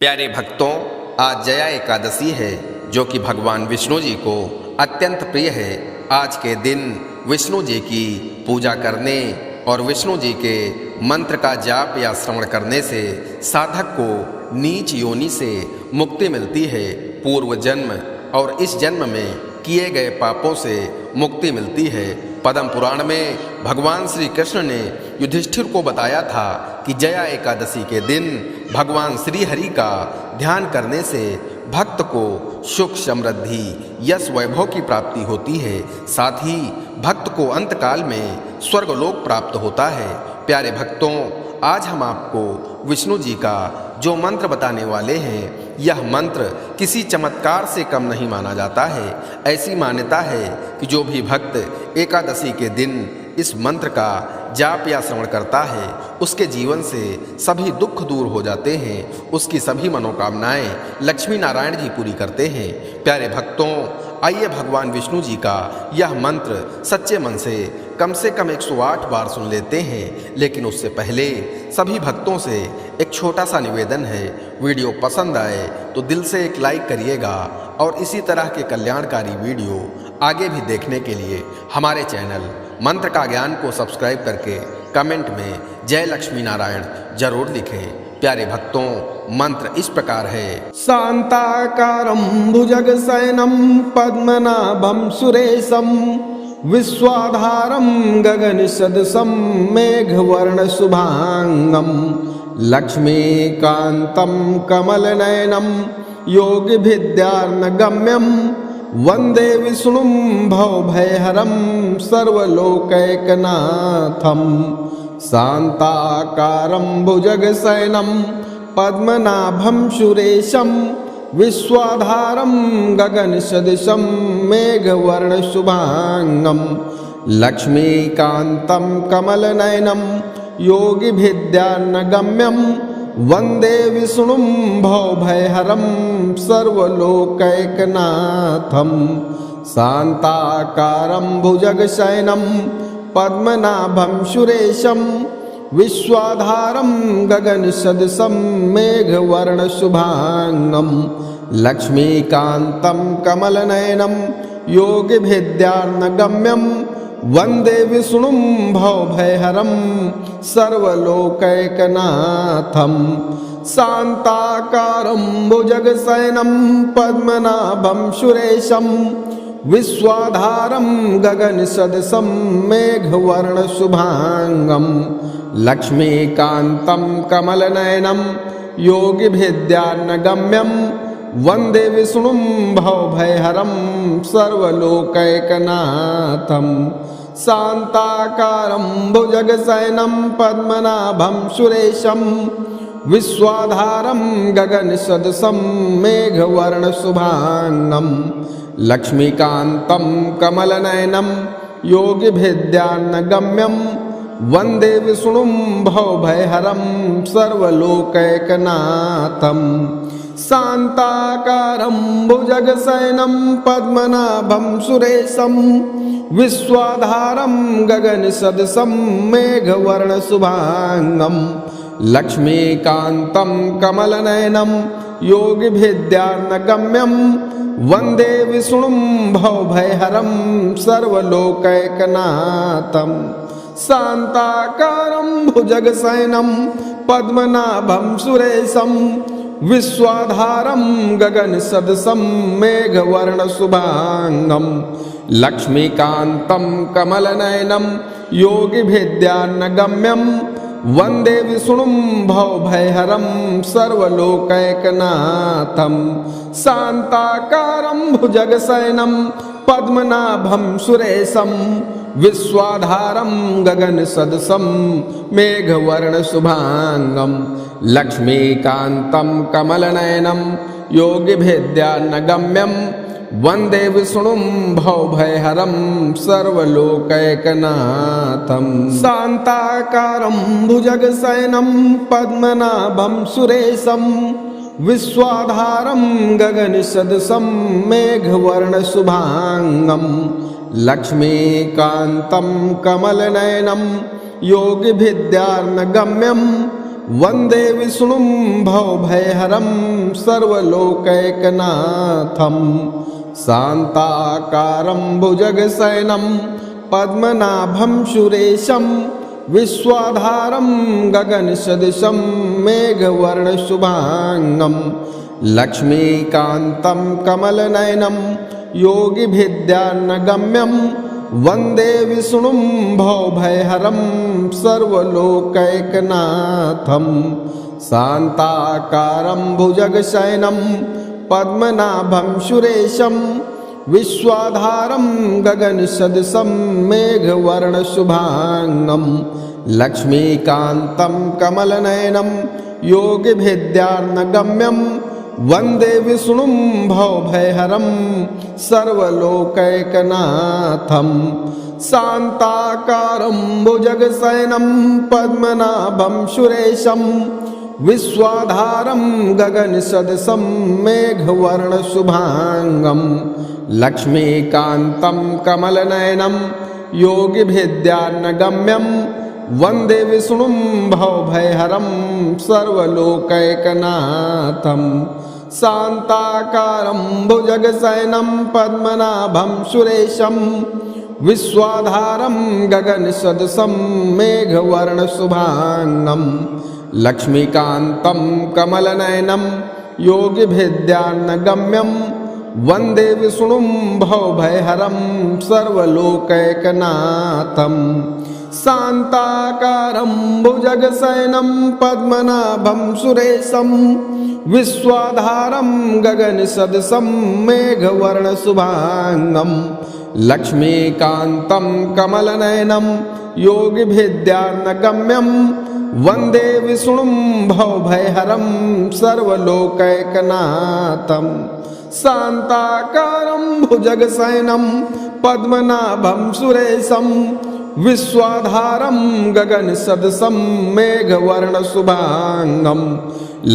प्यारे भक्तों, आज जया एकादशी है जो कि भगवान विष्णु जी को अत्यंत प्रिय है। आज के दिन विष्णु जी की पूजा करने और विष्णु जी के मंत्र का जाप या श्रवण करने से साधक को नीच योनि से मुक्ति मिलती है। पूर्व जन्म और इस जन्म में किए गए पापों से मुक्ति मिलती है। पद्म पुराण में भगवान श्री कृष्ण ने युधिष्ठिर को बताया था कि जया एकादशी के दिन भगवान श्री हरि का ध्यान करने से भक्त को सुख, समृद्धि, यश, वैभव की प्राप्ति होती है। साथ ही भक्त को अंतकाल में स्वर्गलोक प्राप्त होता है। प्यारे भक्तों, आज हम आपको विष्णु जी का जो मंत्र बताने वाले हैं, यह मंत्र किसी चमत्कार से कम नहीं माना जाता है। ऐसी मान्यता है कि जो भी भक्त एकादशी के दिन इस मंत्र का जाप या श्रवण करता है, उसके जीवन से सभी दुख दूर हो जाते हैं। उसकी सभी मनोकामनाएं लक्ष्मी नारायण जी पूरी करते हैं। प्यारे भक्तों, आइए भगवान विष्णु जी का यह मंत्र सच्चे मन से कम 108 बार सुन लेते हैं। लेकिन उससे पहले सभी भक्तों से एक छोटा सा निवेदन है, वीडियो पसंद आए तो दिल से एक लाइक करिएगा और इसी तरह के कल्याणकारी वीडियो आगे भी देखने के लिए हमारे चैनल मंत्र का ज्ञान को सब्सक्राइब करके कमेंट में जय लक्ष्मी नारायण जरूर लिखें। प्यारे भक्तों, मंत्र इस प्रकार है। शांताकारं भुजगशयनं पद्मनाभं सुरेशं विश्वाधारं गगनसदृशं मेघवर्णशुभांगं लक्ष्मीकान्तं कमलनयनं योगिभिद्यार्णगम्यं वन्दे विष्णुं भवभयहरं सर्वलोकैकनाथं। शान्ताकारं भुजगशयनं पद्मनाभं सुरेशं विश्वाधारं गगनसदृशं मेघवर्णशुभांगं लक्ष्मीकान्तं कमलनयनं योगिभिद्यार्णगम्यं वन्दे विष्णुं भवभयहरं सर्वलोकैकनाथं। शान्ताकारं भुजगशयनं पद्मनाभं सुरेशं विश्वाधारं गगनसदृशं मेघवर्णशुभांगं लक्ष्मीकान्तं कमलनयनं योगिभिद्यार्णगम्यं वन्दे विष्णुं भवभयहरं सर्वलोकैकनाथं। शान्ताकारं भुजगशयनं पद्मनाभं सुरेशं विश्वाधारं गगनसदृशं मेघवर्णशुभांगं लक्ष्मीकान्तं कमलनयनं योगिभिद्यार्णगम्यं वन्दे विष्णुं भवभयहरं सर्वलोकैकनाथं। शान्ताकारं भुजगशयनं पद्मनाभं सुरेशं विश्वाधारं गगनसदृशं मेघवर्णशुभांगं लक्ष्मीकान्तं कमलनयनं योगिभिद्यार्णगम्यं वन्दे विष्णुं भवभयहरं सर्वलोकैकनाथं। शान्ताकारं भुजगशयनं पद्मनाभं सुरेशं विश्वाधारं गगनसदृशं मेघवर्णशुभांगं लक्ष्मीकान्तं कमलनयनं योगिभिद्यार्णगम्यं वन्दे विष्णुं भवभयहरं सर्वलोकैकनाथं। शान्ताकारं भुजगशयनं पद्मनाभं सुरेशं विश्वाधारं गगनसदृशं मेघवर्णशुभांगं लक्ष्मीकान्तं कमलनयनं योगिभिद्यार्णगम्यं वन्दे विष्णुं भवभयहरं सर्वलोकैकनाथं। शान्ताकारं भुजगशयनं पद्मनाभं सुरेशं विश्वाधारं गगनसदृशं मेघवर्णशुभांगं लक्ष्मीकान्तं कमलनयनं योगिभिद्यार्णगम्यं वन्दे विष्णुं भवभयहरं सर्वलोकैकनाथं। शान्ताकारं भुजगशयनं पद्मनाभं सुरेशं विश्वाधारं गगनसदृशं मेघवर्णशुभांगं लक्ष्मीकान्तं कमलनयनं योगिभिद्यार्णगम्यं वन्दे विष्णुं भवभयहरं सर्वलोकैकनाथं शान्ताकारं भुजगशयनं पद्मनाभं सुरेशं विश्वाधारं गगनसदृशं मेघवर्णशुभाङ्गं लक्ष्मीकान्तं कमलनयनं योगिभिद्यान्नगम्यं वन्दे विष्णुं भवभयहरं सर्वलोकैकनाथं शान्ताकारं भुजगशयनं पद्मनाभं सुरेशं विश्वाधारं गगनसदृशं मेघवर्णशुभाङ्गं लक्ष्मीकान्तं कमलनयनं योगिभिद्यान्नगम्यं वन्दे विष्णुं भवभयहरं सर्वलोकैकनाथं शान्ताकारं भुजगशयनं पद्मनाभं सुरेशं विश्वाधारं गगनसदृशं मेघवर्णशुभाङ्गं लक्ष्मीकान्तं कमलनयनं योगिभिद्यान्नगम्यं वन्दे विष्णुं भवभयहरं सर्वलोकैकनाथं शान्ताकारं भुजगशयनं पद्मनाभं सुरेशं विश्वाधारं गगनसदृशं मेघवर्णशुभाङ्गं लक्ष्मीकान्तं कमलनयनं योगिभिद्यान्नगम्यं वन्दे विष्णुं भवभयहरं सर्वलोकैकनाथं शान्ताकारं भुजगशयनं पद्मनाभं सुरेशं विश्वाधारं गगनसदृशं मेघवर्णशुभाङ्गं लक्ष्मीकान्तं कमलनयनं योगिभिद्यान्नगम्यं वन्दे विष्णुं भवभयहरं सर्वलोकैकनाथं शान्ताकारं भुजगशयनं पद्मनाभं सुरेशं विश्वाधारं गगनसदृशं मेघवर्णशुभाङ्गं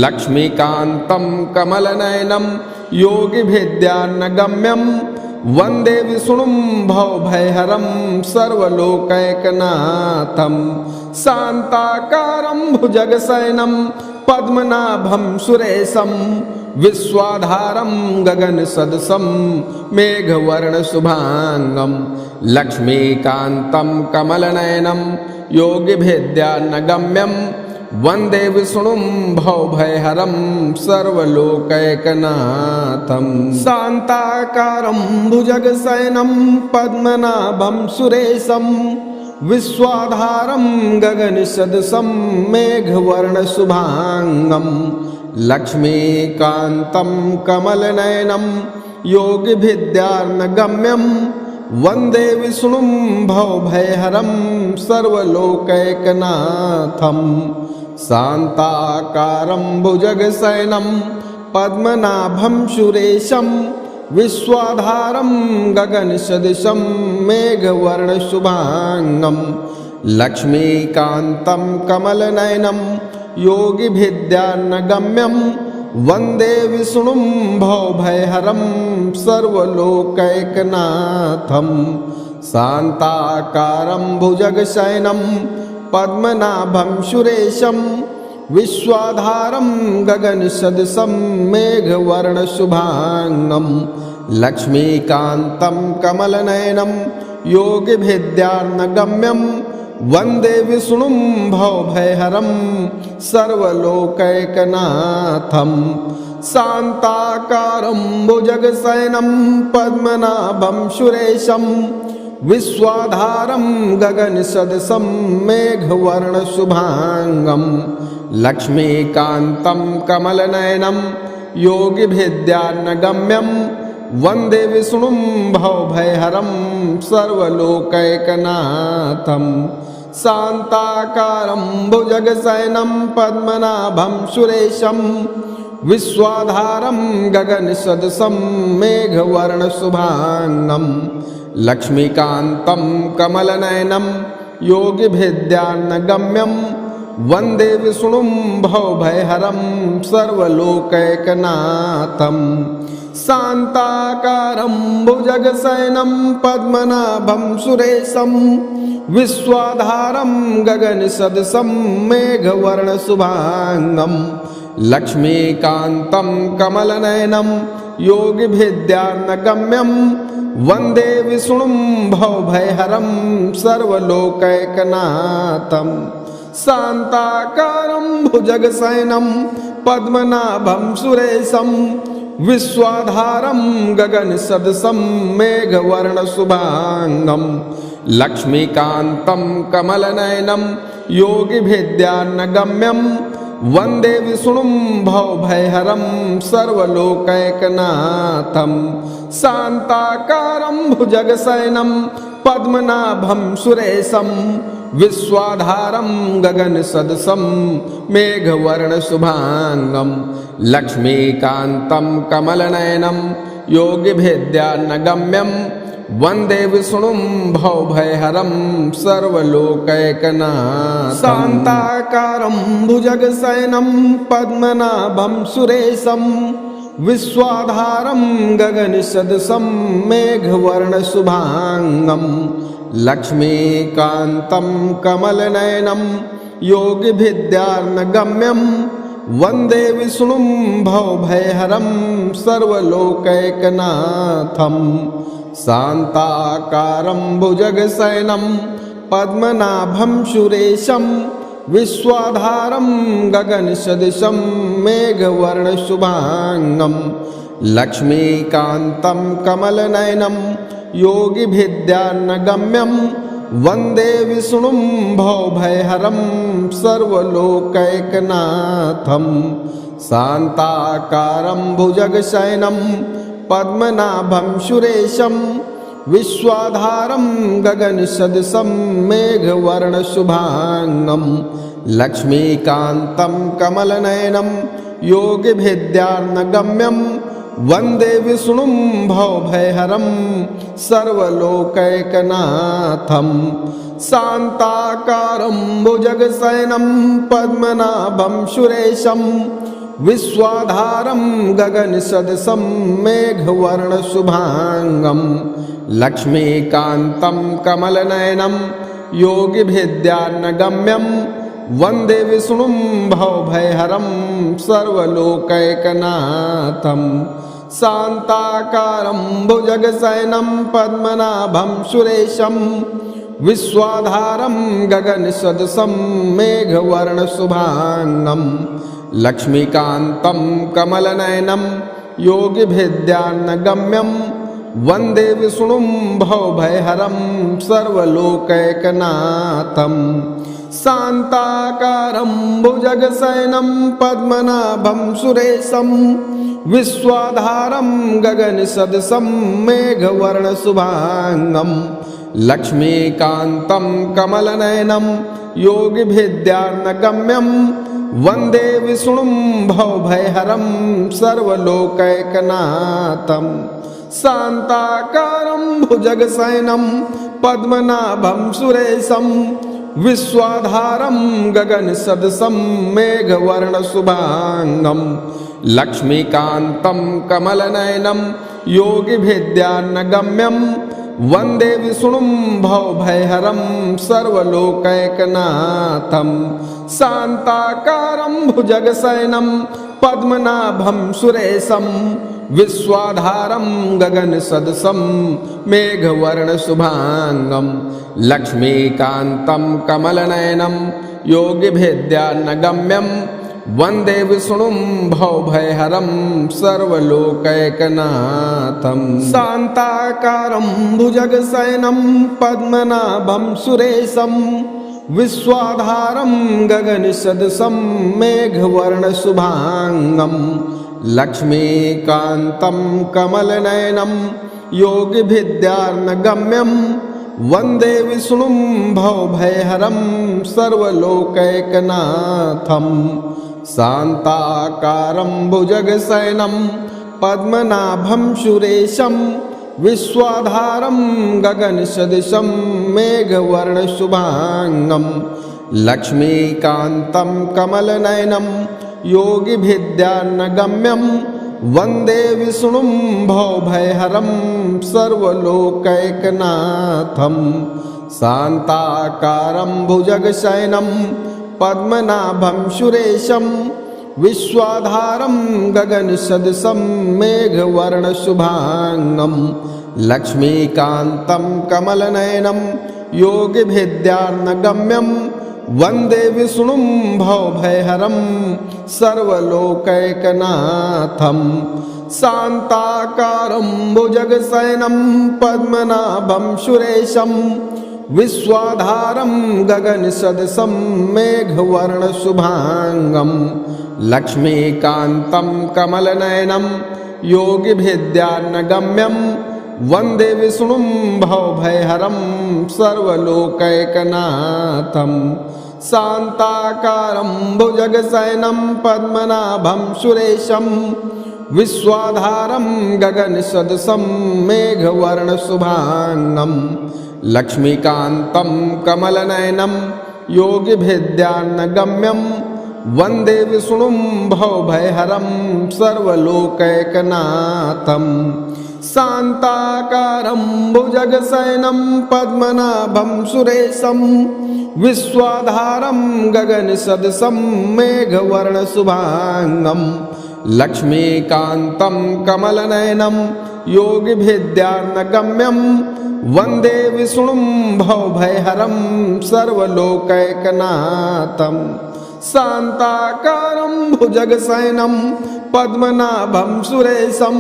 लक्ष्मीकान्तं कमलनयनं योगिभिद्यान्नगम्यं वन्दे विष्णुं भवभयहरं सर्वलोकैकनाथं शान्ताकारं भुजगशयनं पद्मनाभं सुरेशं विश्वाधारं गगनसदृशं मेघवर्णशुभाङ्गं लक्ष्मीकान्तं कमलनयनं योगिभिद्यान्नगम्यं वन्दे विष्णुं भवभयहरं सर्वलोकैकनाथं शान्ताकारं भुजगशयनं पद्मनाभं सुरेशं विश्वाधारं गगनसदृशं मेघवर्णशुभाङ्गं लक्ष्मीकान्तं कमलनयनं योगिभिद्यान्नगम्यं वन्दे विष्णुं भवभयहरं सर्वलोकैकनाथं शान्ताकारं भुजगशयनं पद्मनाभं सुरेशं विश्वाधारं गगनसदृशं मेघवर्णशुभाङ्गं लक्ष्मीकान्तं कमलनयनं योगिभिद्यान्नगम्यं वन्दे विष्णुं भवभयहरं सर्वलोकैकनाथं शान्ताकारं भुजगशयनं पद्मनाभं सुरेशं विश्वाधारं गगनसदृशं मेघवर्णशुभाङ्गं लक्ष्मीकान्तं कमलनयनं योगिभिद्यान्नगम्यं वन्दे विष्णुं भवभयहरं सर्वलोकैकनाथं शान्ताकारं भुजगशयनं पद्मनाभं सुरेशं विश्वाधारं गगनसदृशं मेघवर्णशुभाङ्गं लक्ष्मीकान्तं कमलनयनं योगिभिद्यान्नगम्यं वन्दे विष्णुं भवभयहरं सर्वलोकैकनाथं शान्ताकारं भुजगशयनं पद्मनाभं सुरेशं विश्वाधारं गगनसदृशं मेघवर्णशुभाङ्गं लक्ष्मीकान्तं कमलनयनं योगिभिद्यान्नगम्यं वन्दे विष्णुं भवभयहरं सर्वलोकैकनाथं शान्ताकारं भुजगशयनं पद्मनाभं सुरेशं विश्वाधारं गगनसदृशं मेघवर्णशुभाङ्गं लक्ष्मीकान्तं कमलनयनं योगिभिद्यार्णगम्यं वन्दे विष्णुं भवभयहरं सर्वलोकैकनाथं शान्ताकारं भुजगशयनं पद्मनाभं सुरेशं विश्वाधारं गगनसदृशं मेघवर्णशुभाङ्गं लक्ष्मीकान्तं कमलनयनं योगिभिद्यार्णगम्यं वन्दे विष्णुं भवभयहरं सर्वलोकैकनाथं शान्ताकारं भुजगशयनं पद्मनाभं सुरेशं विश्वाधारं गगनसदृशं मेघवर्णशुभाङ्गं लक्ष्मीकान्तं कमलनयनं योगिभिद्यार्णगम्यं वन्दे विष्णुं भवभयहरं सर्वलोकैकनाथं शान्ताकारं भुजगशयनं पद्मनाभं सुरेशं विश्वाधारं गगनसदृशं मेघवर्णशुभाङ्गं लक्ष्मीकान्तं कमलनयनं योगिभिद्यार्णगम्यं वन्दे विष्णुं भवभयहरं सर्वलोकैकनाथं शान्ताकारं भुजगशयनं पद्मनाभं सुरेशं विश्वाधारं गगनसदृशं मेघवर्णशुभाङ्गं लक्ष्मीकान्तं कमलनयनं योगिभिद्यार्णगम्यं वन्दे विष्णुं भवभयहरं सर्वलोकैकनाथं शान्ताकारं भुजगशयनं पद्मनाभं सुरेशं विश्वाधारं गगनसदृशं मेघवर्णशुभाङ्गं लक्ष्मीकान्तं कमलनयनं योगिभिद्यार्णगम्यं वन्दे विष्णुं भवभयहरं सर्वलोकैकनाथं शान्ताकारं भुजगशयनं पद्मनाभं सुरेशं विश्वाधारं गगनसदृशं मेघवर्णशुभाङ्गं लक्ष्मीकान्तं कमलनयनं योगिभिद्यार्णगम्यं वन्दे विष्णुं भवभयहरं सर्वलोकैकनाथं शान्ताकारं भुजगशयनं पद्मनाभं सुरेशं विश्वाधारं गगनसदृशं मेघवर्णशुभाङ्गं लक्ष्मीकान्तं कमलनयनं योगिभिद्यार्णगम्यं वन्दे विष्णुं भवभयहरं सर्वलोकैकनाथं शान्ताकारं भुजगशयनं पद्मनाभं सुरेशं विश्वाधारं गगनसदृशं मेघवर्णशुभाङ्गं लक्ष्मीकान्तं कमलनयनं योगिभिद्यार्णगम्यं वन्दे विष्णुं भवभयहरं सर्वलोकैकनाथं शान्ताकारं भुजगशयनं पद्मनाभं सुरेशं विश्वाधारं गगनसदृशं मेघवर्णशुभाङ्गं लक्ष्मीकान्तं कमलनयनं योगिभिद्यार्णगम्यं वन्दे विष्णुं भवभयहरं सर्वलोकैकनाथं शान्ताकारं भुजगशयनं पद्मनाभं सुरेशं विश्वाधारं गगनसदृशं मेघवर्णशुभाङ्गं लक्ष्मीकान्तं कमलनयनं योगिभिद्यार्णगम्यं वन्दे विष्णुं भवभयहरं सर्वलोकैकनाथं शान्ताकारं भुजगशयनं पद्मनाभं सुरेशं विश्वाधारं गगनसदृशं मेघवर्णशुभाङ्गं लक्ष्मीकान्तं कमलनयनं योगिभिद्यार्णगम्यं वन्दे विष्णुं भवभयहरं सर्वलोकैकनाथं शान्ताकारं भुजगशयनं पद्मनाभं सुरेशं विश्वाधारं गगनसदृशं मेघवर्णशुभाङ्गं लक्ष्मीकान्तं कमलनयनं योगिभिद्यार्णगम्यं वन्दे विष्णुं भवभयहरं सर्वलोकैकनाथं शान्ताकारं भुजगशयनं पद्मनाभं सुरेशं विश्वाधारं गगनसदृशं मेघवर्णशुभाङ्गं लक्ष्मीकान्तं कमलनयनं योगिभिद्यार्णगम्यं वन्दे विष्णुं भवभयहरं सर्वलोकैकनाथं शान्ताकारं भुजगशयनं पद्मनाभं सुरेशं विश्वाधारं गगनसदृशं मेघवर्णशुभाङ्गं लक्ष्मीकान्तं कमलनयनं योगिभिद्यार्णगम्यं वन्दे विष्णुं भवभयहरं सर्वलोकैकनाथं शान्ताकारं भुजगशयनं पद्मनाभं सुरेशं विश्वाधारं गगनसदृशं मेघवर्णशुभाङ्गं लक्ष्मीकान्तं कमलनयनं योगिभिद्यार्णगम्यं वन्दे विष्णुं भवभयहरं सर्वलोकैकनाथं शान्ताकारं भुजगशयनं पद्मनाभं सुरेशं विश्वाधारं गगनसदृशं मेघवर्णशुभाङ्गं लक्ष्मीकान्तं कमलनयनं योगिभिद्यार्णगम्यं वन्दे विष्णुं भवभयहरं सर्वलोकैकनाथं शान्ताकारं भुजगशयनं पद्मनाभं सुरेशं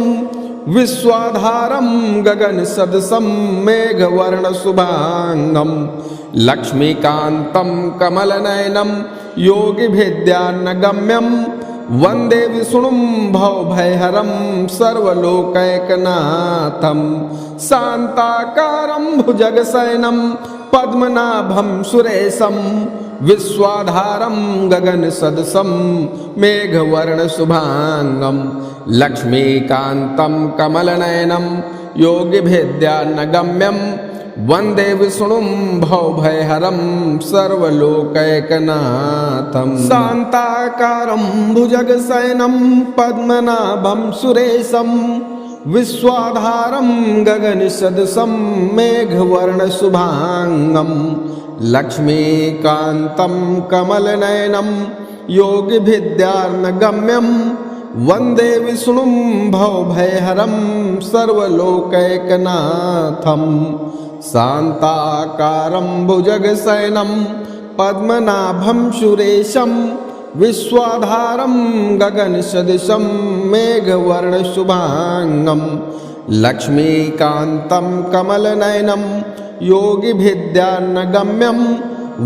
विश्वाधारं गगनसदृशं मेघवर्णशुभाङ्गं लक्ष्मीकान्तं कमलनयनं योगिभिद्यार्णगम्यं वन्दे विष्णुं भवभयहरं सर्वलोकैकनाथं शान्ताकारं भुजगशयनं पद्मनाभं सुरेशं विश्वाधारं गगनसदृशं मेघवर्णशुभाङ्गं लक्ष्मीकान्तं कमलनयनं योगिभिद्यार्णगम्यं वन्दे विष्णुं भवभयहरं सर्वलोकैकनाथं शान्ताकारं भुजगशयनं पद्मनाभं सुरेशं विश्वाधारं गगनसदृशं मेघवर्णशुभाङ्गं लक्ष्मीकान्तं कमलनयनं योगिभिद्यार्णगम्यं वन्दे विष्णुं भवभयहरं सर्वलोकैकनाथं शान्ताकारं भुजगशयनं पद्मनाभं सुरेशं विश्वाधारं गगनसदृशं मेघवर्णशुभाङ्गं लक्ष्मीकान्तं कमलनयनं योगिभिद्यार्णगम्यं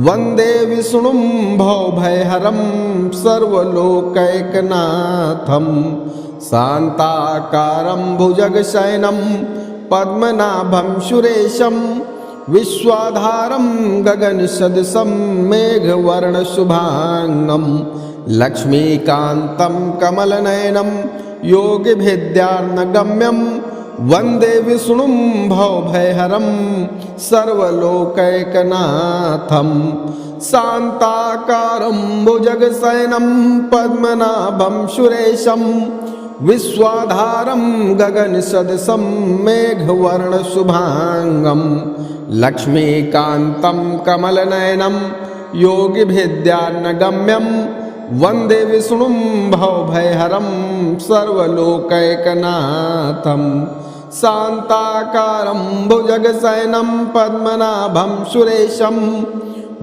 वन्दे विष्णुं भवभयहरं सर्वलोकैकनाथं शान्ताकारं भुजगशयनं पद्मनाभं सुरेशं विश्वाधारं गगनसदृशं मेघवर्णशुभाङ्गं लक्ष्मीकान्तं कमलनयनं योगिभिद्यार्णगम्यं वन्दे विष्णुं भवभयहरं सर्वलोकैकनाथं शान्ताकारं भुजगशयनं पद्मनाभं सुरेशं विश्वाधारं गगनसदृशं मेघवर्णशुभाङ्गं लक्ष्मीकान्तं कमलनयनं योगिभिद्यार्णगम्यं वन्दे विष्णुं भवभयहरं सर्वलोकैकनाथं शान्ताकारं भुजगशयनं पद्मनाभं सुरेशं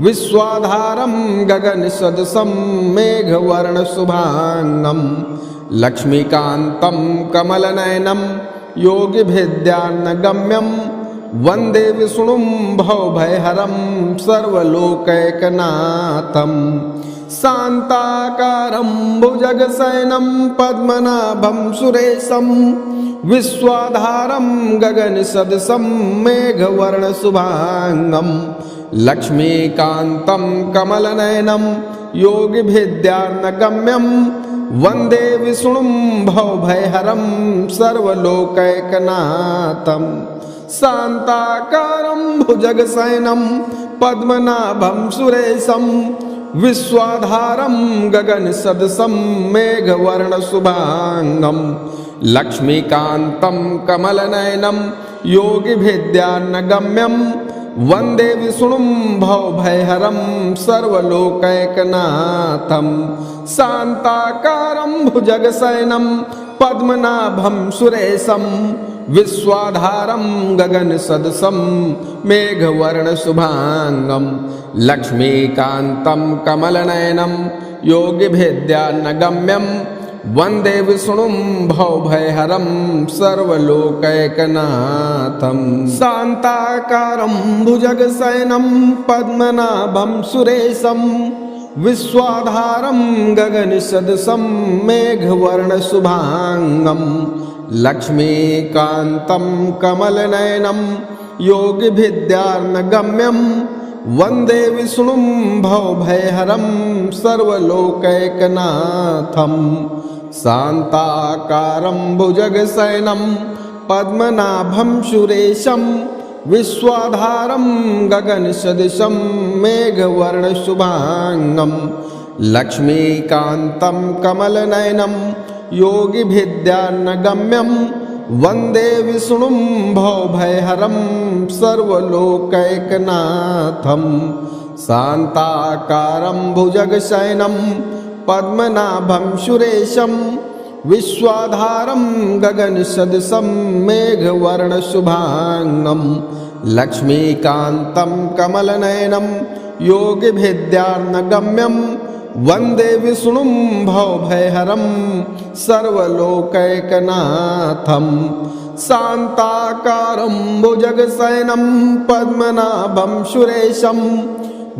विश्वाधारं गगनसदृशं मेघवर्णशुभाङ्गं लक्ष्मीकान्तं कमलनयनं योगिभिद्यार्णगम्यं वन्दे विष्णुं भवभयहरं सर्वलोकैकनाथं शान्ताकारं भुजगशयनं पद्मनाभं सुरेशं विश्वाधारं गगनसदृशं मेघवर्णशुभाङ्गं लक्ष्मीकान्तं कमलनयनं योगिभिद्यार्णगम्यं वन्दे विष्णुं भवभयहरं सर्वलोकैकनाथं शान्ताकारं भुजगशयनं पद्मनाभं सुरेशं विश्वाधारं गगनसदृशं मेघवर्णशुभाङ्गं लक्ष्मीकान्तं कमलनयनं योगिभिद्यार्णगम्यं वन्दे विष्णुं भवभयहरं सर्वलोकैकनाथं शान्ताकारं भुजगशयनं पद्मनाभं सुरेशं विश्वाधारं गगनसदृशं मेघवर्णशुभाङ्गं लक्ष्मीकान्तं कमलनयनं योगिभिद्यानगम्यं वन्दे विष्णुं भवभयहरं सर्वलोकैकनाथं शान्ताकारं भुजगशयनं पद्मनाभं सुरेशं विश्वाधारं गगनसदृशं मेघवर्णशुभाङ्गं लक्ष्मीकान्तं कमलनयनं योगिभिद्यानगम्यं वन्दे विष्णुं भवभयहरं सर्वलोकैकनाथं शान्ताकारं भुजगशयनं पद्मनाभं सुरेशं विश्वाधारं गगनसदृशं मेघवर्णशुभाङ्गं लक्ष्मीकान्तं कमलनयनं योगिभिद्यानगम्यं वन्दे विष्णुं भवभयहरं सर्वलोकैकनाथं शान्ताकारं भुजगशयनं पद्मनाभं सुरेशं विश्वाधारं गगनसदृशं मेघवर्णशुभाङ्गं लक्ष्मीकान्तं कमलनयनं योगिभिद्यानगम्यं वन्दे विष्णुं भवभयहरं सर्वलोकैकनाथं शान्ताकारं भुजगशयनं पद्मनाभं सुरेशं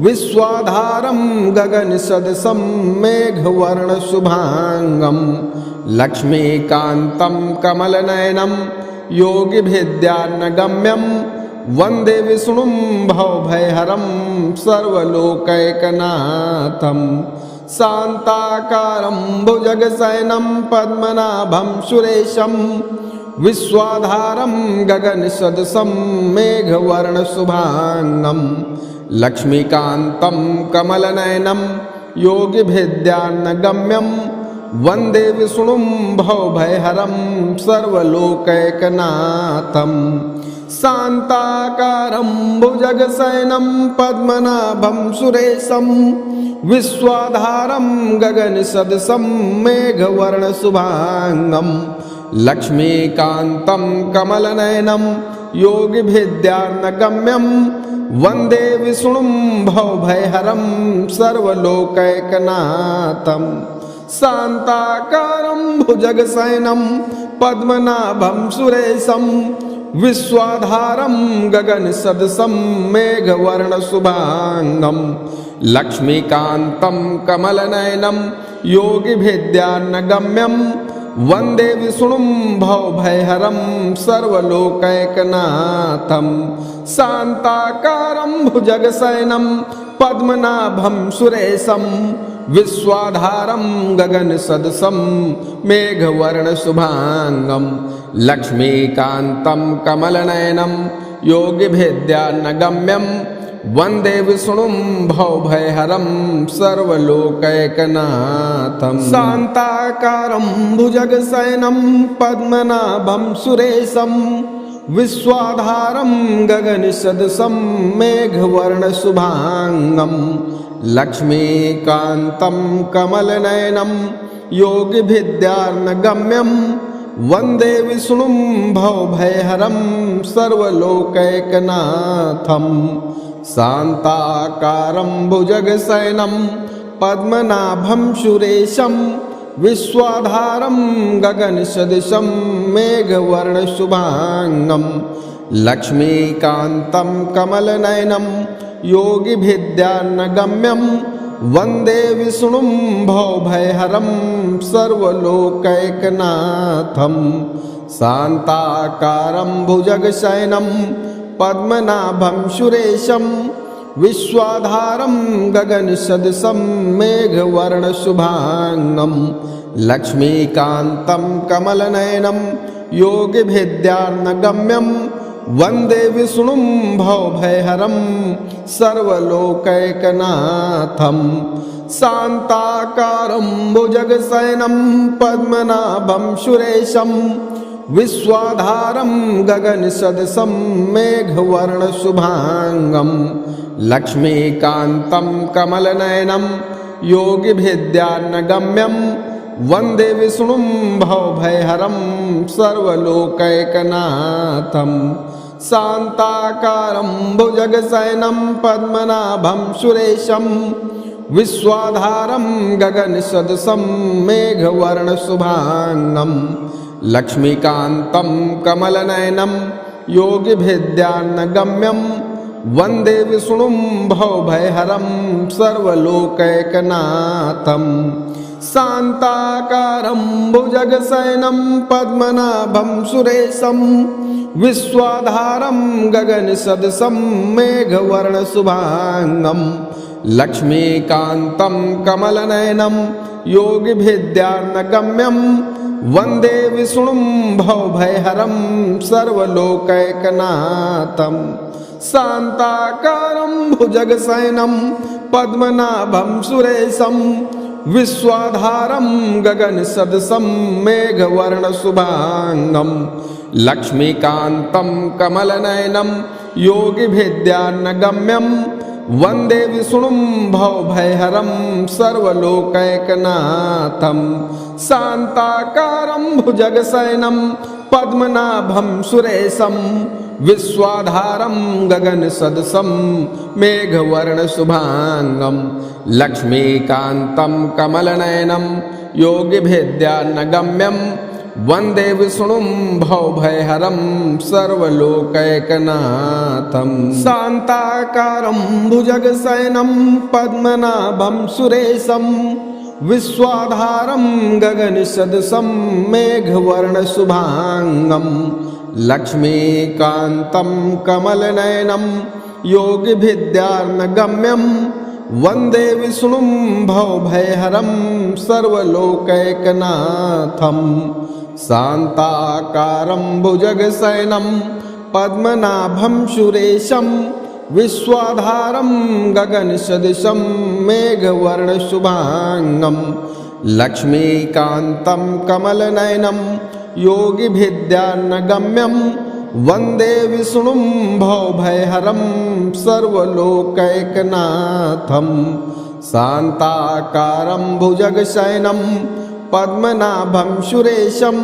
विश्वाधारं गगनसदृशं मेघवर्णशुभाङ्गं लक्ष्मीकान्तं कमलनयनं योगिभिद्यानगम्यं वन्दे विष्णुं भवभयहरं सर्वलोकैकनाथं शान्ताकारं भुजगशयनं पद्मनाभं सुरेशं विश्वाधारं गगनसदृशं मेघवर्णशुभाङ्गं लक्ष्मीकान्तं कमलनयनं योगिभिद्यानगम्यं वन्दे विष्णुं भवभयहरं सर्वलोकैकनाथं शान्ताकारं भुजगशयनं पद्मनाभं सुरेशं विश्वाधारं गगनसदृशं मेघवर्णशुभाङ्गं लक्ष्मीकान्तं कमलनयनं योगिभिद्यानगम्यं वन्दे विष्णुं भवभयहरं सर्वलोकैकनाथं शान्ताकारं भुजगशयनं पद्मनाभं सुरेशं विश्वाधारं गगनसदृशं मेघवर्णशुभाङ्गं लक्ष्मीकान्तं कमलनयनं योगिभिद्यानगम्यं वन्दे विष्णुं भवभयहरं सर्वलोकैकनाथं शान्ताकारं भुजगशयनं पद्मनाभं सुरेशं विश्वाधारं गगनसदृशं मेघवर्णशुभाङ्गं लक्ष्मीकान्तं कमलनयनं योगिभिद्यानगम्यं वन्दे विष्णुं भवभयहरं सर्वलोकैकनाथं शान्ताकारं भुजगशयनं पद्मनाभं सुरेशं विश्वाधारं गगनसदृशं मेघवर्णशुभाङ्गं लक्ष्मीकान्तं कमलनयनं योगिभिद्यानगम्यं वन्दे विष्णुं भवभयहरं सर्वलोकैकनाथं शान्ताकारं भुजगशयनं पद्मनाभं सुरेशं विश्वाधारं गगनसदृशं मेघवर्णशुभाङ्गं लक्ष्मीकान्तं कमलनयनं योगिभिद्यानगम्यं वन्दे विष्णुं भवभयहरं सर्वलोकैकनाथं शान्ताकारं भुजगशयनं पद्मनाभं सुरेशं विश्वाधारं गगनसदृशं मेघवर्णशुभाङ्गं लक्ष्मीकान्तं कमलनयनं योगिभिद्यानगम्यं वन्दे विष्णुं भवभयहरं सर्वलोकैकनाथं शान्ताकारं भुजगशयनं पद्मनाभं सुरेशं विश्वाधारं गगनसदृशं मेघवर्णशुभाङ्गं लक्ष्मीकान्तं कमलनयनं योगिभिद्यान्नगम्यं वन्दे विष्णुं भवभयहरं सर्वलोकैकनाथं शान्ताकारं भुजगशयनं पद्मनाभं सुरेशं विश्वाधारं गगनसदृशं मेघवर्णशुभाङ्गं लक्ष्मीकान्तं कमलनयनं योगिभिद्यान्नगम्यं वन्दे विष्णुं भवभयहरं सर्वलोकैकनाथं शान्ताकारं भुजगशयनं पद्मनाभं सुरेशं विश्वाधारं गगनसदृशं मेघवर्णशुभाङ्गं लक्ष्मीकान्तं कमलनयनं योगिभिद्यान्नगम्यं वन्दे विष्णुं भवभयहरं सर्वलोकैकनाथं शान्ताकारं भुजगशयनं पद्मनाभं सुरेशं विश्वाधारं गगनसदृशं मेघवर्णशुभाङ्गं लक्ष्मीकान्तं कमलनयनं योगिभिद्यान्नगम्यं वन्दे विष्णुं भवभयहरं सर्वलोकैकनाथं शान्ताकारं भुजगशयनं पद्मनाभं सुरेशं विश्वाधारं गगनसदृशं मेघवर्णशुभाङ्गं लक्ष्मीकान्तं कमलनयनं योगिभिद्यान्नगम्यं वन्दे विष्णुं भवभयहरं सर्वलोकैकनाथं शान्ताकारं भुजगशयनं पद्मनाभं सुरेशं विश्वाधारं गगनसदृशं मेघवर्णशुभाङ्गं लक्ष्मीकान्तं कमलनयनं योगिभिद्यान्नगम्यं वन्दे विष्णुं भवभयहरं सर्वलोकैकनाथं शान्ताकारं भुजगशयनं पद्मनाभं सुरेशं विश्वाधारं गगनसदृशं मेघवर्णशुभाङ्गं लक्ष्मीकान्तं कमलनयनं योगिभिद्यान्नगम्यं वन्दे विष्णुं भवभयहरं सर्वलोकैकनाथं शान्ताकारं भुजगशयनं पद्मनाभं सुरेशं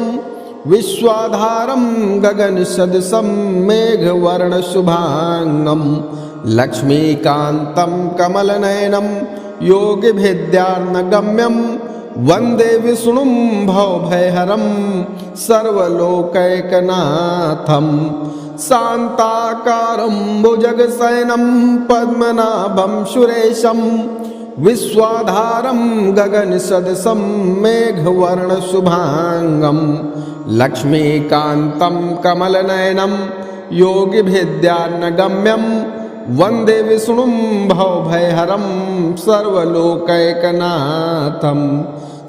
विश्वाधारं गगनसदृशं मेघवर्णशुभाङ्गं लक्ष्मीकान्तं कमलनयनं योगिभिद्यान्नगम्यं वन्दे विष्णुं भवभयहरं सर्वलोकैकनाथं शान्ताकारं भुजगशयनं पद्मनाभं सुरेशं विश्वाधारं गगनसदृशं मेघवर्णशुभाङ्गं लक्ष्मीकान्तं कमलनयनं योगिभिद्यान्नगम्यं वन्दे विष्णुं भवभयहरं सर्वलोकैकनाथं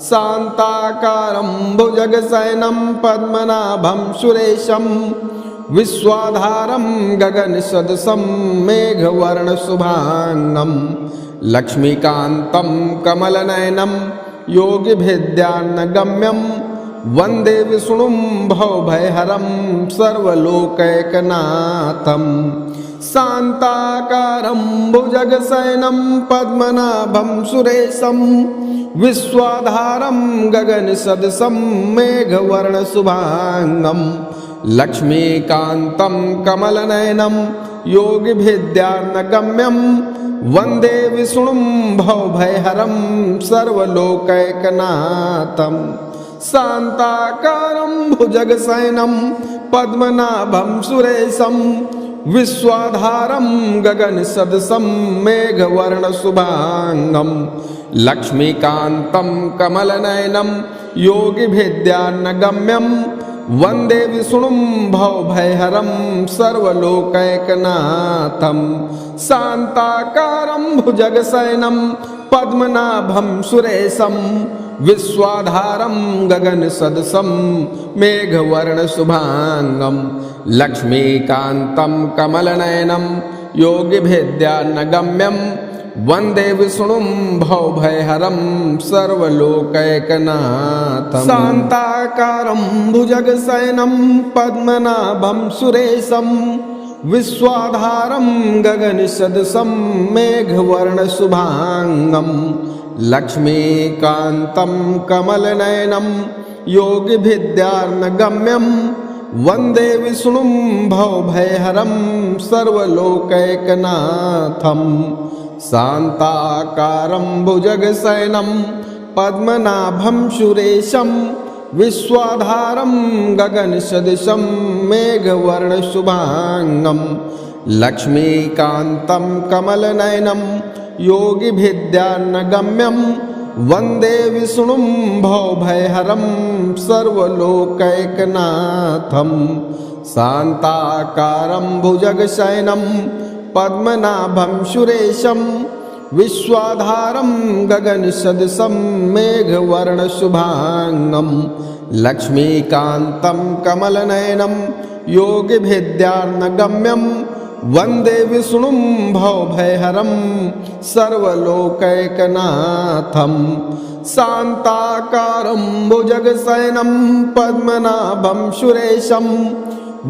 शान्ताकारं भुजगशयनं पद्मनाभं सुरेशं विश्वाधारं गगनसदृशं मेघवर्णशुभाङ्गं लक्ष्मीकान्तं कमलनयनं योगिभिद्यान्नगम्यं वन्दे विष्णुं भवभयहरं सर्वलोकैकनाथं शान्ताकारं भुजगशयनं पद्मनाभं सुरेशं विश्वाधारं गगनसदृशं मेघवर्णशुभाङ्गं लक्ष्मीकान्तं कमलनयनं योगिभिद्यान्नगम्यं वन्दे विष्णुं भवभयहरं सर्वलोकैकनाथं शान्ताकारं भुजगशयनं पद्मनाभं सुरेशं विश्वाधारं गगनसदृशं मेघवर्णशुभाङ्गं लक्ष्मीकान्तं कमलनयनं योगिभिद्यान्नगम्यं वन्दे विष्णुं भवभयहरं सर्वलोकैकनाथं शान्ताकारं भुजगशयनं पद्मनाभं सुरेशं विश्वाधारं गगनसदृशं मेघवर्णशुभाङ्गं लक्ष्मीकान्तं कमलनयनं योगिभिद्यान्नगम्यं वन्दे विष्णुं भवभयहरं सर्वलोकैकनाथम् शान्ताकारं भुजगशयनं पद्मनाभं सुरेशं विश्वाधारं गगनसदृशं मेघवर्णशुभाङ्गं लक्ष्मीकान्तं कमलनयनं योगिभिद्यार्णगम्यं वन्दे विष्णुं भवभयहरं सर्वलोकैकनाथम् शान्ताकारं भुजगशयनं पद्मनाभं सुरेशं विश्वाधारं गगनसदृशं मेघवर्णशुभाङ्गं लक्ष्मीकान्तं कमलनयनं योगिभिद्यार्णगम्यं वन्दे विष्णुं भवभयहरं सर्वलोकैकनाथं शान्ताकारं भुजगशयनं पद्मनाभं सुरेशं विश्वाधारं गगनसदृशं मेघवर्णशुभाङ्गं लक्ष्मीकान्तं कमलनयनं योगिभिद्यार्णगम्यं वन्दे विष्णुं भवभयहरं सर्वलोकैकनाथं शान्ताकारं भुजगशयनं पद्मनाभं सुरेशं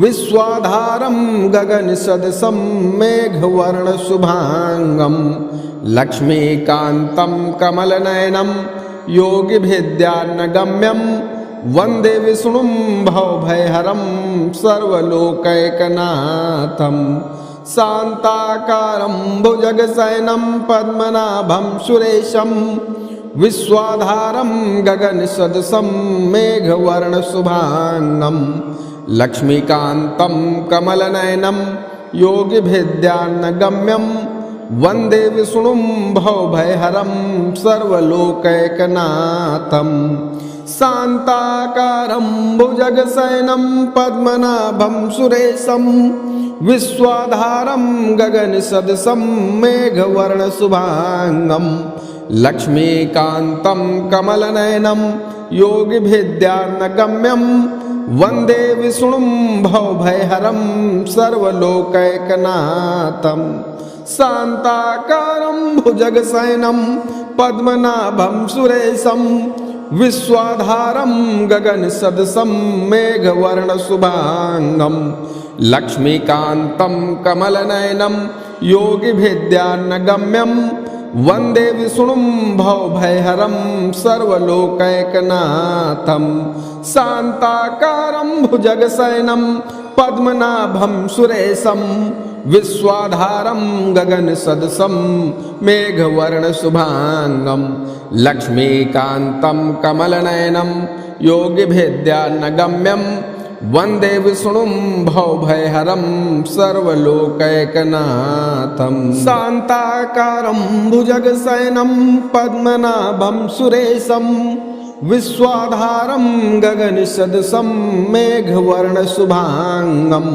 विश्वाधारं गगनसदृशं मेघवर्णशुभाङ्गं लक्ष्मीकान्तं कमलनयनं योगिभिद्यार्णगम्यं वन्दे विष्णुं भवभयहरं सर्वलोकैकनाथं शान्ताकारं भुजगशयनं पद्मनाभं सुरेशं विश्वाधारं गगनसदृशं मेघवर्णशुभाङ्गं लक्ष्मीकान्तं कमलनयनं योगिभिद्यार्णगम्यं वन्दे विष्णुं भवभयहरं सर्वलोकैकनाथं शान्ताकारं भुजगशयनं पद्मनाभं सुरेशं विश्वाधारं गगनसदृशं मेघवर्णशुभाङ्गं लक्ष्मीकान्तं कमलनयनं योगिभिद्यार्णगम्यं वन्दे विष्णुं भवभयहरं सर्वलोकैकनाथं शान्ताकारं भुजगशयनं पद्मनाभं सुरेशं विश्वाधारं गगनसदृशं मेघवर्णशुभाङ्गं लक्ष्मीकान्तं कमलनयनं योगिभिद्यार्णगम्यं वन्दे विष्णुं भवभयहरं सर्वलोकैकनाथं शान्ताकारं भुजगशयनं पद्मनाभं सुरेशं विश्वाधारं गगनसदृशं मेघवर्णशुभाङ्गं लक्ष्मीकान्तं कमलनयनं योगिभिद्यार्णगम्यं वन्दे विष्णुं भवभयहरं सर्वलोकैकनाथं शान्ताकारं भुजगशयनं पद्मनाभं सुरेशं विश्वाधारं गगनसदृशं मेघवर्णशुभाङ्गं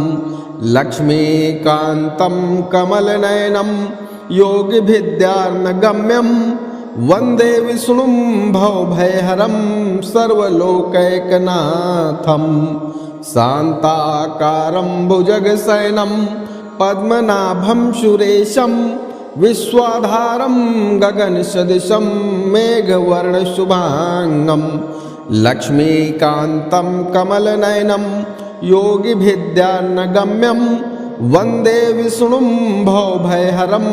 लक्ष्मीकान्तं कमलनयनं योगिभिद्यार्णगम्यं वन्दे विष्णुं भवभयहरं सर्वलोकैकनाथं शान्ताकारं भुजगशयनं पद्मनाभं सुरेशं विश्वाधारं गगनसदृशं मेघवर्णशुभाङ्गं लक्ष्मीकान्तं कमलनयनं योगिभिद्यार्णगम्यं वन्दे विष्णुं भवभयहरं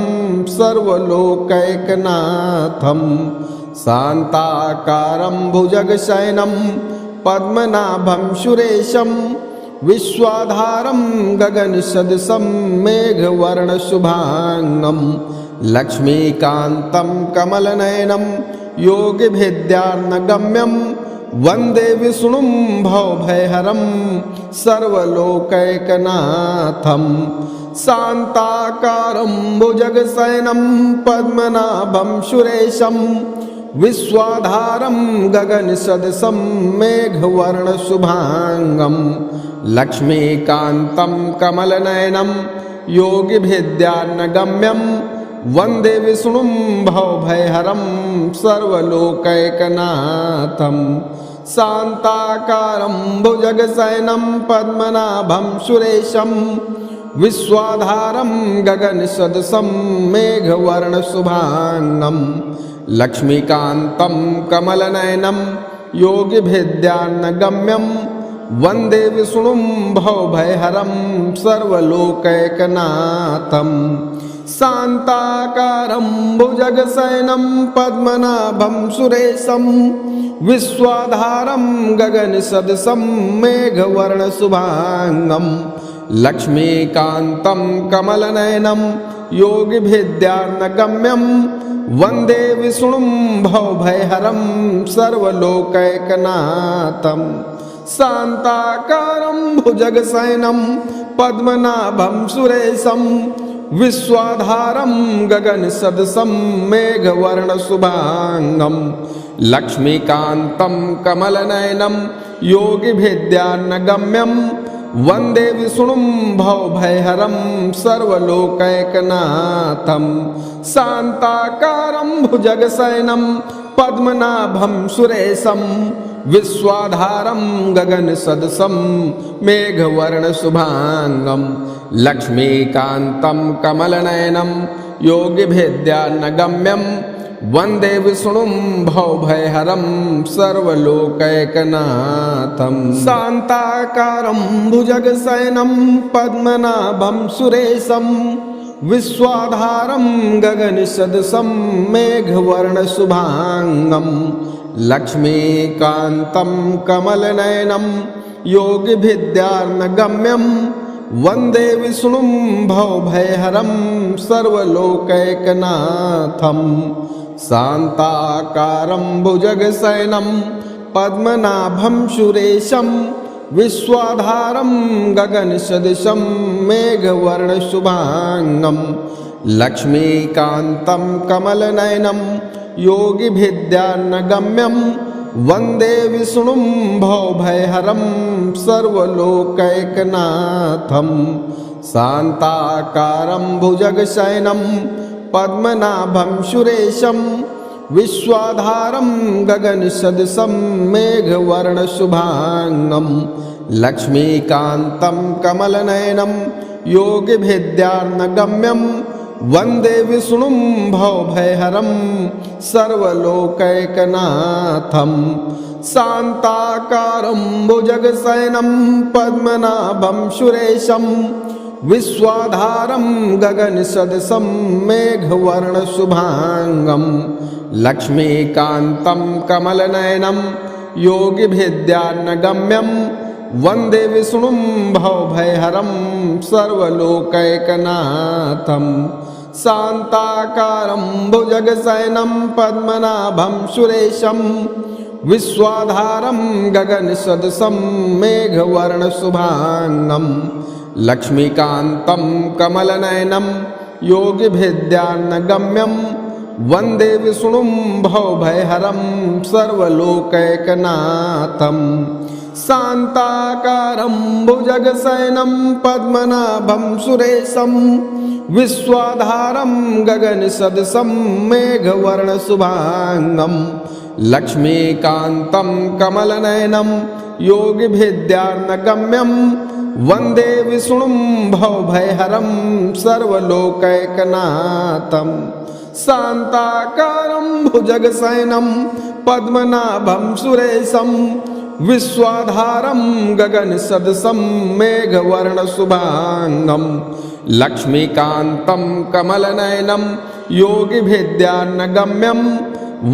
सर्वलोकैकनाथं शान्ताकारं भुजगशयनं पद्मनाभं सुरेशं विश्वाधारं गगनसदृशं मेघवर्णशुभाङ्गं लक्ष्मीकान्तं कमलनयनं योगिभिद्यार्णगम्यं वन्दे विष्णुं भवभयहरं सर्वलोकैकनाथं शान्ताकारं भुजगशयनं पद्मनाभं सुरेशं विश्वाधारं गगनसदृशं मेघवर्णशुभाङ्गं लक्ष्मीकान्तं कमलनयनं योगिभिद्यार्णगम्यं वन्दे विष्णुं भवभयहरं सर्वलोकैकनाथं शान्ताकारं भुजगशयनं पद्मनाभं सुरेशं विश्वाधारं गगनसदृशं मेघवर्णशुभांगं लक्ष्मीकान्तं कमलनयनं योगिभिद्यान्नगम्यं वन्दे विष्णुं भवभयहरं सर्वलोकैकनाथम् शान्ताकारं भुजगशयनं पद्मनाभं सुरेशं विश्वाधारं गगनसदृशं मेघवर्णशुभांगं लक्ष्मीकान्तं कमलनयनं योगिभिद्यान्नगम्यं वन्दे विष्णुं भवभयहरं सर्वलोकैकनाथम् शान्ताकारं भुजगशयनं पद्मनाभं सुरेशं विश्वाधारं गगनसदृशं मेघवर्णशुभांगं लक्ष्मीकान्तं कमलनयनं योगिभिद्यान्नगम्यं वन्दे विष्णुं भवभयहरं सर्वलोकैकनाथं शान्ताकारं भुजगशयनं पद्मनाभं सुरेशं विश्वाधारं गगनसदृशं मेघवर्णशुभांगं लक्ष्मीकान्तं कमलनयनं योगिभिद्यान्नगम्यं वन्दे विष्णुं भवभयहरं सर्वलोकैकनाथं शान्ताकारं भुजगशयनं पद्मनाभं सुरेशं विश्वाधारं गगनसदृशं मेघवर्णशुभांगं लक्ष्मीकान्तं कमलनयनं योगिभिद्यान्नगम्यं वन्दे विष्णुं भवभयहरं सर्वलोकैकनाथं शान्ताकारं भुजगशयनं पद्मनाभं सुरेशं विश्वाधारं गगनसदृशं मेघवर्णशुभांगं लक्ष्मीकान्तं कमलनयनं योगिभिद्यान्नगम्यं वन्दे विष्णुं भवभयहरं सर्वलोकैकनाथं शान्ताकारं भुजगशयनं पद्मनाभं सुरेशं विश्वाधारं गगनसदृशं मेघवर्णशुभांगं लक्ष्मीकान्तं कमलनयनं योगिभिद्यान्नगम्यं वन्दे विष्णुं भवभयहरं सर्वलोकैकनाथं शान्ताकारं भुजगशयनं पद्मनाभं सुरेशं विश्वाधारं गगनसदृशं मेघवर्णशुभांगं लक्ष्मीकान्तं कमलनयनं योगिभिद्यान्नगम्यं वन्दे विष्णुं भवभयहरं सर्वलोकैकनाथं शान्ताकारं भुजगशयनं पद्मनाभं सुरेशं विश्वाधारं गगनसदृशं मेघवर्णशुभांगं लक्ष्मीकान्तं कमलनयनं योगिभिद्यान्नगम्यं वन्दे विष्णुं भवभयहरं सर्वलोकैकनाथं शान्ताकारं भुजगशयनं पद्मनाभं सुरेशं विश्वाधारं गगनसदृशं मेघवर्णशुभांगं लक्ष्मीकान्तं कमलनयनं योगिभिद्यान्नगम्यं वन्दे विष्णुं भवभयहरं सर्वलोकैकनाथं शान्ताकारं भुजगशयनं पद्मनाभं सुरेशं विश्वाधारं गगनसदृशं मेघवर्णशुभांगं लक्ष्मीकान्तं कमलनयनं योगिभिद्यान्नगम्यं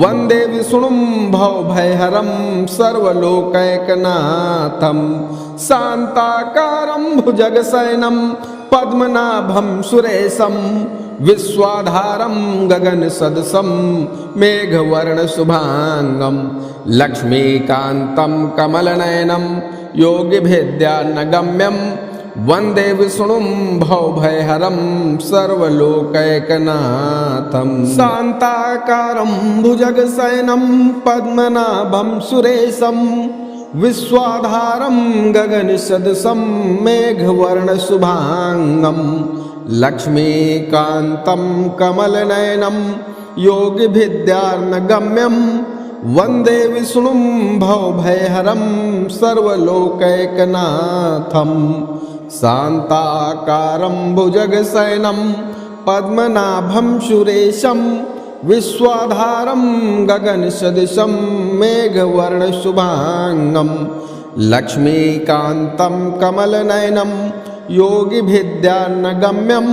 वन्दे विष्णुं भवभयहरं सर्वलोकैकनाथं शान्ताकारं भुजगशयनं पद्मनाभं सुरेशं विश्वाधारं गगनसदृशं मेघवर्णशुभांगं लक्ष्मीकान्तं कमलनयनं योगिभिद्यान्नगम्यं वन्दे विष्णुं भवभयहरं सर्वलोकैकनाथं शान्ताकारं भुजगशयनं पद्मनाभं सुरेशं विश्वाधारं गगनसदृशं मेघवर्णशुभांगं लक्ष्मीकान्तं कमलनयनं योगिभिद्यान्नगम्यं वन्दे विष्णुं भवभयहरं सर्वलोकैकनाथं शान्ताकारं भुजगशयनं पद्मनाभं सुरेशं विश्वाधारं गगनसदृशं मेघवर्णशुभाङ्गं लक्ष्मीकान्तं कमलनयनं योगिभिद्यान्नगम्यं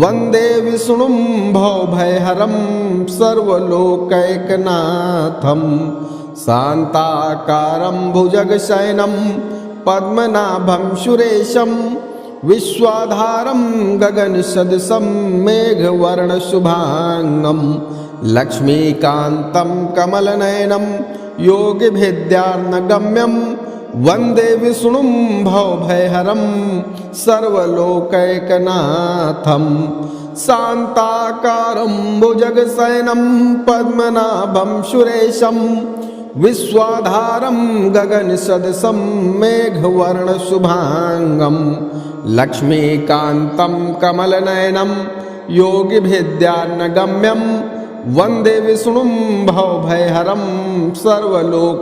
वन्दे विष्णुं भवभयहरं सर्वलोकैकनाथं शान्ताकारं भुजगशयनं पद्मनाभं सुरेशं विश्वाधारं गगनसदृशं मेघवर्णशुभाङ्गं लक्ष्मीकान्तं कमलनयनं योगिभिद्यान्नगम्यं वन्दे विष्णुं भवभयहरं सर्वलोकैकनाथं शान्ताकारं भुजगशयनं पद्मनाभं सुरेशं विश्वाधारं गगनसदृशं मेघवर्णशुभाङ्गं लक्ष्मीकान्तं कमलनयनं योगिभिद्यान्नगम्यं वन्दे विष्णुं भवभयहरं सर्वलोकैकनाथं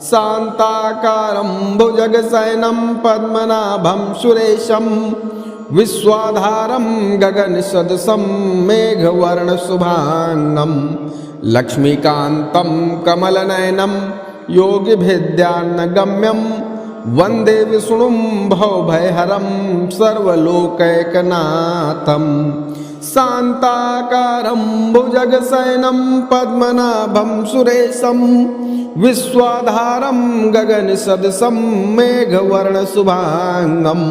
शान्ताकारं भुजगशयनं पद्मनाभं सुरेशं विश्वाधारं गगनसदृशं मेघवर्णशुभाङ्गं लक्ष्मीकान्तं कमलनयनं योगिभिद्यान्नगम्यं वन्दे विष्णुं भवभयहरं सर्वलोकैकनाथं शान्ताकारं भुजगशयनं पद्मनाभं सुरेशं विश्वाधारं गगनसदृशं मेघवर्णशुभाङ्गं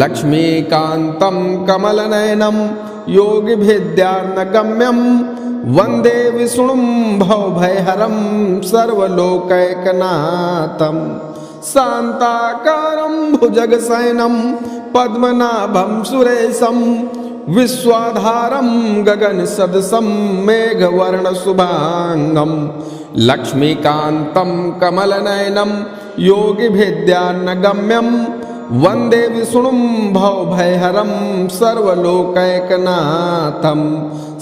लक्ष्मीकान्तं कमलनयनं योगिभिद्यान्नगम्यं वन्दे विष्णुं भवभयहरं सर्वलोकैकनाथं शान्ताकारं भुजगशयनं पद्मनाभं सुरेशं विश्वाधारं गगनसदृशं मेघवर्णशुभाङ्गं लक्ष्मीकान्तं कमलनयनं योगिभिद्यान्नगम्यं वन्दे विष्णुं भवभयहरं सर्वलोकैकनाथं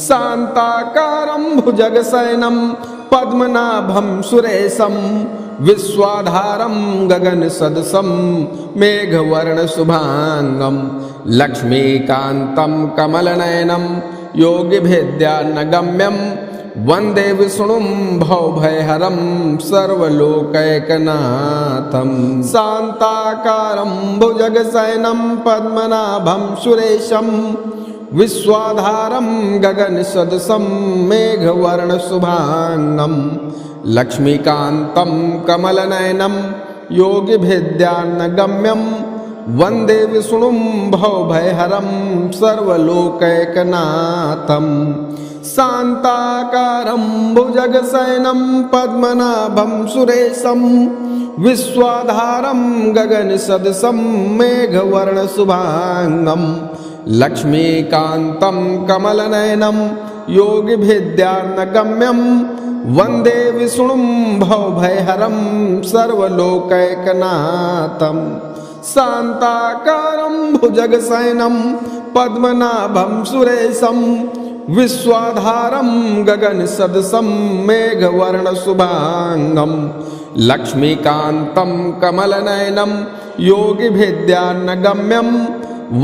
शान्ताकारं भुजगशयनं पद्मनाभं सुरेशं विश्वाधारं गगनसदृशं मेघवर्णशुभाङ्गं लक्ष्मीकान्तं कमलनयनं योगिभिद्यान्नगम्यं वन्दे विष्णुं भवभयहरं सर्वलोकैकनाथं शान्ताकारं भुजगशयनं पद्मनाभं सुरेशं विश्वाधारं गगनसदृशं मेघवर्णशुभाङ्गं लक्ष्मीकान्तं कमलनयनं योगिभिद्यान्नगम्यं वन्दे विष्णुं भवभयहरं सर्वलोकैकनाथं शान्ताकारं भुजगशयनं पद्मनाभं सुरेशं विश्वाधारं गगनसदृशं मेघवर्णशुभाङ्गं लक्ष्मीकान्तं कमलनयनं योगिभिद्यान्नगम्यं वन्दे विष्णुं भवभयहरं सर्वलोकैकनाथं शान्ताकारं भुजगशयनं पद्मनाभं सुरेशं विश्वाधारं गगनसदृशं मेघवर्णशुभाङ्गं लक्ष्मीकान्तं कमलनयनं योगिभिद्यान्नगम्यं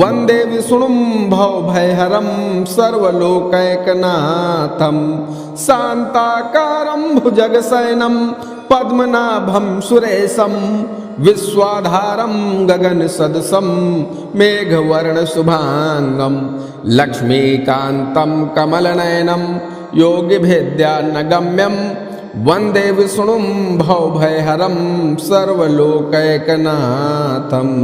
वन्दे विष्णुं भवभयहरं सर्वलोकैकनाथं शान्ताकारं भुजगशयनं पद्मनाभं सुरेशं विश्वाधारं गगनसदृशं मेघवर्णशुभाङ्गं लक्ष्मीकान्तं कमलनयनं योगिभिद्यान्नगम्यं वन्दे विष्णुं भवभयहरं सर्वलोकैकनाथम्।